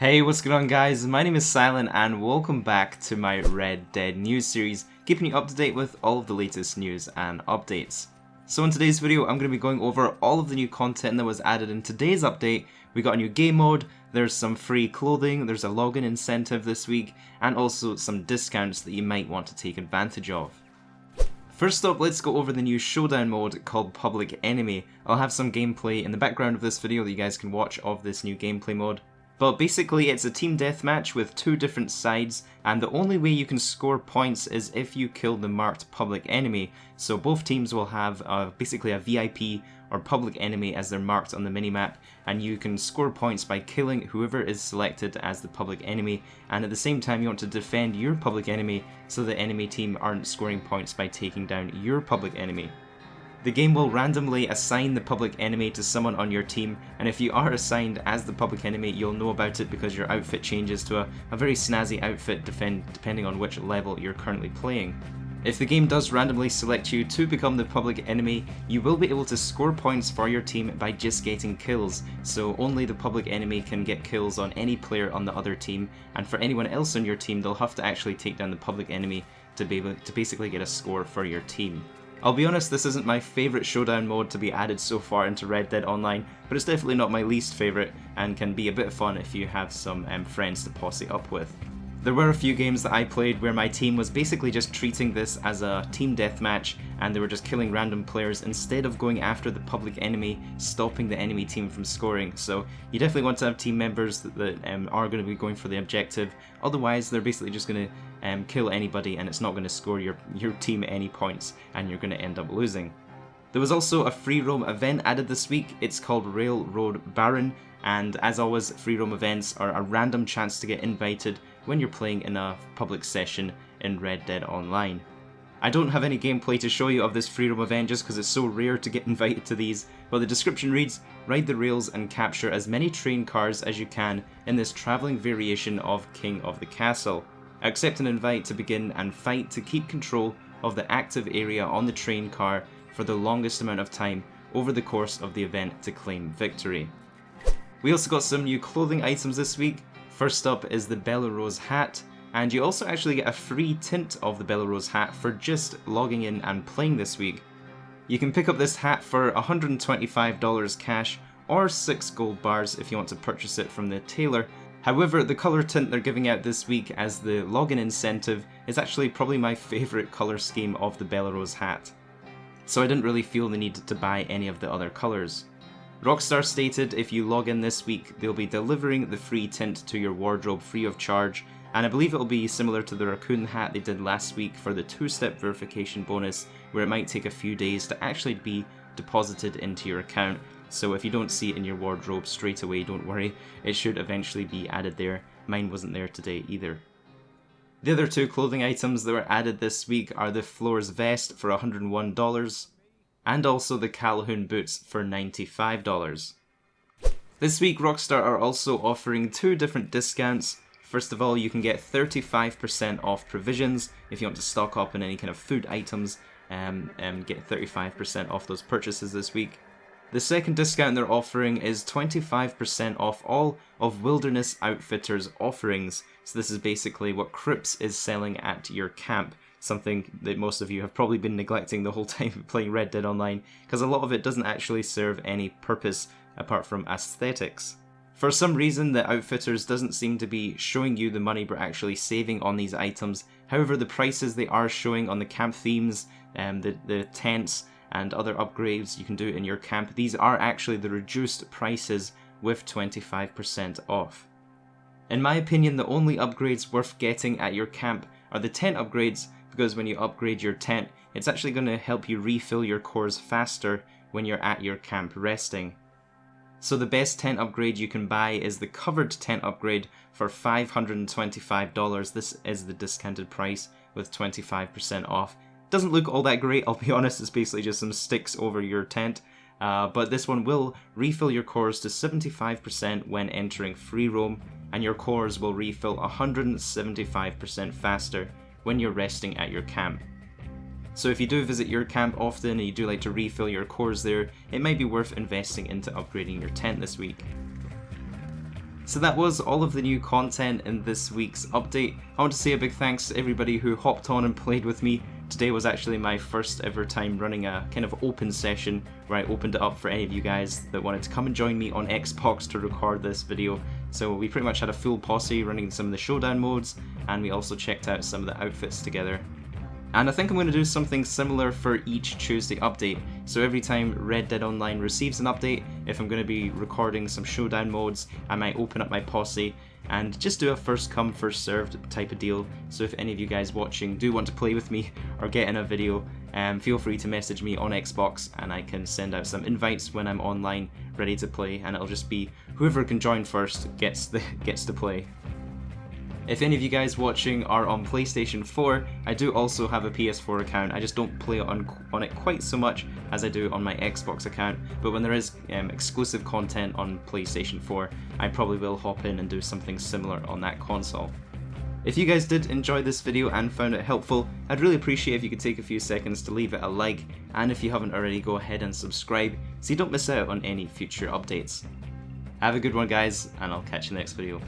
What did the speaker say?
Hey, what's going on guys? My name is Silent and welcome back to my Red Dead news series, keeping you up to date with all of the latest news and updates. So in today's video, I'm going to be going over all of the new content that was added in today's update. We got a new game mode, there's some free clothing, there's a login incentive this week, and also some discounts that you might want to take advantage of. First up, let's go over the new showdown mode called Public Enemy. I'll have some gameplay in the background of this video that you guys can watch of this new gameplay mode. But basically it's a team deathmatch with two different sides, and the only way you can score points is if you kill the marked public enemy. So both teams will have basically a VIP or public enemy as they're marked on the minimap, and you can score points by killing whoever is selected as the public enemy, and at the same time you want to defend your public enemy so the enemy team aren't scoring points by taking down your public enemy. The game will randomly assign the public enemy to someone on your team, and if you are assigned as the public enemy, you'll know about it because your outfit changes to a very snazzy outfit depending on which level you're currently playing. If the game does randomly select you to become the public enemy, you will be able to score points for your team by just getting kills, so only the public enemy can get kills on any player on the other team, and for anyone else on your team, they'll have to actually take down the public enemy to be able to basically get a score for your team. I'll be honest, this isn't my favourite showdown mode to be added so far into Red Dead Online, but it's definitely not my least favourite and can be a bit fun if you have some friends to posse up with. There were a few games that I played where my team was basically just treating this as a team deathmatch and they were just killing random players instead of going after the public enemy, stopping the enemy team from scoring. So you definitely want to have team members that are going to be going for the objective, otherwise they're basically just going to kill anybody and it's not going to score your team any points and you're going to end up losing. There was also a free roam event added this week. It's called Railroad Baron, and as always, free roam events are a random chance to get invited when you're playing in a public session in Red Dead Online. I don't have any gameplay to show you of this free roam event just because it's so rare to get invited to these, but the description reads, ride the rails and capture as many train cars as you can in this travelling variation of King of the Castle. Accept an invite to begin and fight to keep control of the active area on the train car for the longest amount of time over the course of the event to claim victory. We also got some new clothing items this week. First up is the Bellerose hat, and you also actually get a free tint of the Bellerose hat for just logging in and playing this week. You can pick up this hat for $125 cash or 6 gold bars if you want to purchase it from the tailor. However, the colour tint they're giving out this week as the login incentive is actually probably my favourite colour scheme of the Bellerose hat, so I didn't really feel the need to buy any of the other colours. Rockstar stated if you log in this week, they'll be delivering the free tint to your wardrobe free of charge, and I believe it'll be similar to the raccoon hat they did last week for the 2-step verification bonus, where it might take a few days to actually be deposited into your account. So if you don't see it in your wardrobe straight away, don't worry, it should eventually be added there. Mine wasn't there today either. The other two clothing items that were added this week are the Floors vest for $101, and also the Calhoun boots for $95. This week Rockstar are also offering two different discounts. First of all, you can get 35% off provisions if you want to stock up on any kind of food items, and get 35% off those purchases this week. The second discount they're offering is 25% off all of Wilderness Outfitters offerings. So this is basically what Crips is selling at your camp. Something that most of you have probably been neglecting the whole time playing Red Dead Online, because a lot of it doesn't actually serve any purpose apart from aesthetics. For some reason, the Outfitters doesn't seem to be showing you the money we're actually saving on these items. However, the prices they are showing on the camp themes, the tents, and other upgrades you can do in your camp, these are actually the reduced prices with 25% off. In my opinion, the only upgrades worth getting at your camp are the tent upgrades, because when you upgrade your tent, it's actually going to help you refill your cores faster when you're at your camp resting. So the best tent upgrade you can buy is the covered tent upgrade for $525. This is the discounted price with 25% off. Doesn't look all that great, I'll be honest, it's basically just some sticks over your tent. But this one will refill your cores to 75% when entering free roam, and your cores will refill 175% faster when you're resting at your camp. So if you do visit your camp often and you do like to refill your cores there, it might be worth investing into upgrading your tent this week. So that was all of the new content in this week's update. I want to say a big thanks to everybody who hopped on and played with me. Today was actually my first ever time running a kind of open session where I opened it up for any of you guys that wanted to come and join me on Xbox to record this video. So we pretty much had a full posse running some of the showdown modes, and we also checked out some of the outfits together. And I think I'm going to do something similar for each Tuesday update. So every time Red Dead Online receives an update, if I'm going to be recording some showdown modes, I might open up my posse and just do a first come first served type of deal. So if any of you guys watching do want to play with me or get in a video, feel free to message me on Xbox and I can send out some invites when I'm online ready to play, and it'll just be whoever can join first gets to play. If any of you guys watching are on PlayStation 4, I do also have a PS4 account. I just don't play on it quite so much as I do on my Xbox account, but when there is exclusive content on PlayStation 4, I probably will hop in and do something similar on that console. If you guys did enjoy this video and found it helpful, I'd really appreciate if you could take a few seconds to leave it a like, and if you haven't already, go ahead and subscribe so you don't miss out on any future updates. Have a good one guys, and I'll catch you in the next video.